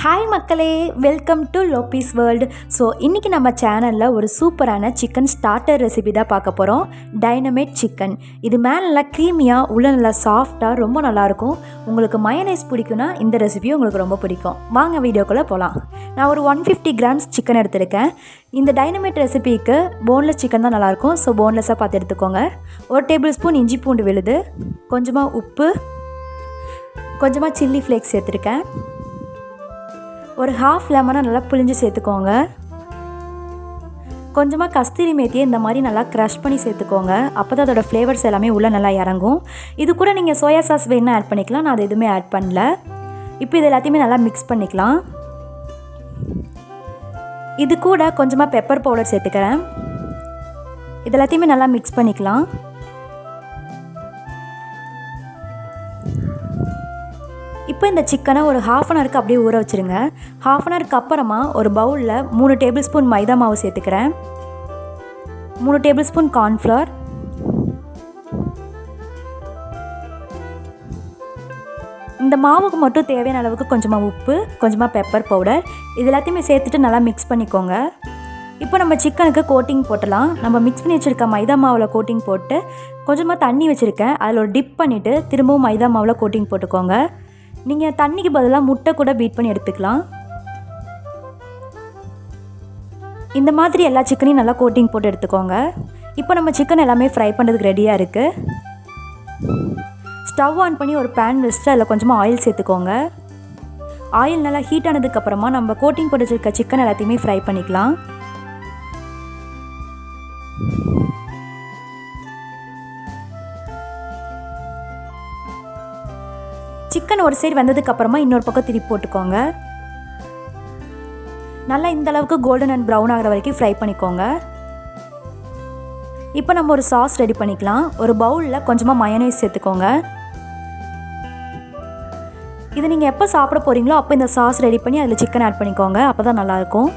Hi மக்களே, welcome to லோபீஸ் world. So இன்றைக்கி நம்ம சேனலில் ஒரு சூப்பரான சிக்கன் ஸ்டார்டர் ரெசிபி தான் பார்க்க போகிறோம். Dynamite chicken. இது மேலே நல்லா க்ரீமியாக, உள்ள நல்லா சாஃப்டாக, ரொம்ப நல்லாயிருக்கும். உங்களுக்கு மயனைஸ் பிடிக்குன்னா இந்த ரெசிபியும் உங்களுக்கு ரொம்ப பிடிக்கும். வாங்க வீடியோக்குள்ளே போகலாம். நான் ஒரு 150 கிராம்ஸ் சிக்கன் எடுத்திருக்கேன். இந்த டைனமைட் ரெசிபிக்கு போன்லெஸ் சிக்கன் தான் நல்லாயிருக்கும். ஸோ போன்லெஸ்ஸாக பார்த்து எடுத்துக்கோங்க. 1 டேபிள் ஸ்பூன் இஞ்சி பூண்டு விழுது, கொஞ்சமாக உப்பு, கொஞ்சமாக சில்லி ஃப்ளேக்ஸ் சேர்த்துருக்கேன். ஒரு ஹாஃப் லெமனை நல்லா புளிஞ்சு சேர்த்துக்கோங்க. கொஞ்சமாக கஸ்தூரி மேத்தியை இந்த மாதிரி நல்லா க்ரஷ் பண்ணி சேர்த்துக்கோங்க. அப்போ தான் அதோடய ஃப்ளேவர்ஸ் எல்லாமே உள்ளே நல்லா இறங்கும். இது கூட நீங்கள் சோயா சாஸ் வேணுன்னா ஆட் பண்ணிக்கலாம். நான் அது எதுவுமே ஆட் பண்ணல. இப்போ இது எல்லாத்தையுமே நல்லா மிக்ஸ் பண்ணிக்கலாம். இது கூட கொஞ்சமாக பெப்பர் பவுடர் சேர்த்துக்கிறேன். இது எல்லாத்தையுமே நல்லா மிக்ஸ் பண்ணிக்கலாம். இப்போ இந்த சிக்கனை ஒரு ½ அன் ஹவருக்கு அப்படியே ஊற வச்சுருங்க. ½ அன் ஹவருக்கு அப்புறமா ஒரு பவுலில் 3 டேபிள் ஸ்பூன் மைதா மாவு சேர்த்துக்கிறேன். 3 டேபிள் ஸ்பூன் கார்ன்ஃப்ளவர், இந்த மாவுக்கு மட்டும் தேவையான அளவுக்கு கொஞ்சமாக உப்பு, கொஞ்சமாக பெப்பர் பவுடர், இது எல்லாத்தையுமே சேர்த்துட்டு நல்லா மிக்ஸ் பண்ணிக்கோங்க. இப்போ நம்ம சிக்கனுக்கு கோட்டிங் போட்டலாம். நம்ம மிக்ஸ் பண்ணி வச்சுருக்க மைதா மாவில் கோட்டிங் போட்டு கொஞ்சமாக தண்ணி வச்சுருக்கேன். அதில் ஒரு டிப் பண்ணிவிட்டு திரும்பவும் மைதா மாவில் கோட்டிங் போட்டுக்கோங்க. நீங்கள் தண்ணிக்கு பதிலாக முட்டை கூட பீட் பண்ணி எடுத்துக்கலாம். இந்த மாதிரி எல்லா சிக்கனையும் நல்லா கோட்டிங் போட்டு எடுத்துக்கோங்க. இப்போ நம்ம சிக்கன் எல்லாமே ஃப்ரை பண்ணுறதுக்கு ரெடியாக இருக்குது. ஸ்டவ் ஆன் பண்ணி ஒரு பேன் வச்சுட்டு அதில் கொஞ்சமாக ஆயில் சேர்த்துக்கோங்க. ஆயில் நல்லா ஹீட் ஆனதுக்கப்புறமா நம்ம கோட்டிங் போட்டு வச்சுருக்க சிக்கன் எல்லாத்தையுமே ஃப்ரை பண்ணிக்கலாம். சிக்கன் ஒரு சைடு வந்ததுக்கப்புறமா இன்னொரு பக்கம் திருப்பி போட்டுக்கோங்க. நல்லா இந்த அளவுக்கு கோல்டன் அண்ட் ப்ரௌன் ஆகிற வரைக்கும் ஃப்ரை பண்ணிக்கோங்க. இப்போ நம்ம ஒரு சாஸ் ரெடி பண்ணிக்கலாம். ஒரு பவுலில் கொஞ்சமாக மயோனைஸ் சேர்த்துக்கோங்க. இது நீங்கள் எப்போ சாப்பிட போகிறீங்களோ அப்போ இந்த சாஸ் ரெடி பண்ணி அதில் சிக்கன் ஆட் பண்ணிக்கோங்க. அப்போ தான் நல்லாயிருக்கும்.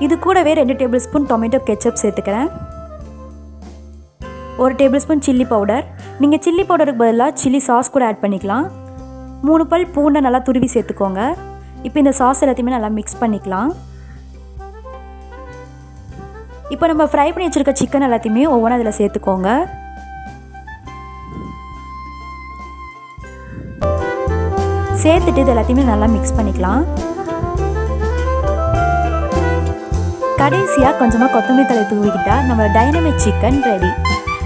இது கூடவே 2 டேபிள் ஸ்பூன் டொமேட்டோ கெச்சப் சேர்த்துக்கிறேன். 1 டேபிள் ஸ்பூன் சில்லி பவுடர். நீங்கள் சில்லி பவுடருக்கு பதிலாக சில்லி சாஸ் கூட ஆட் பண்ணிக்கலாம். 3 பல் பூண்டை நல்லா துருவி சேர்த்துக்கோங்க. இப்போ இந்த சாஸ் எல்லாத்தையுமே நல்லா மிக்ஸ் பண்ணிக்கலாம். இப்போ நம்ம ஃப்ரை பண்ணி வச்சுருக்க சிக்கன் எல்லாத்தையுமே ஒவ்வொன்றா அதில் சேர்த்துக்கோங்க. சேர்த்துட்டு இது எல்லாத்தையுமே நல்லா மிக்ஸ் பண்ணிக்கலாம். கடைசியாக கொஞ்சமாக கொத்தமல்லி தழை தூவிக்கிட்டால் நம்ம டைனமைட் சிக்கன் ரெடி.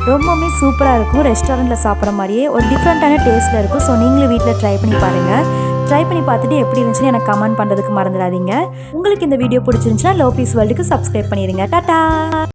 ரொம்பவுமே சூப்பராக இருக்கும். ரெஸ்டாரண்ட்டில் சாப்பிட்ற மாதிரியே ஒரு டிஃப்ரெண்ட்டான டேஸ்ட்டில் இருக்கும். ஸோ நீங்களும் வீட்டில் ட்ரை பண்ணி பாருங்கள். ட்ரை பண்ணி பார்த்துட்டு எப்படி இருந்துச்சுன்னு எனக்கு கமெண்ட் பண்ணுறதுக்கு மறந்துடாதீங்க. உங்களுக்கு இந்த வீடியோ பிடிச்சிருந்துச்சுன்னா லோபீஸ் வேர்ல்டுக்கு சப்ஸ்கிரைப் பண்ணிடுங்க. டாடா.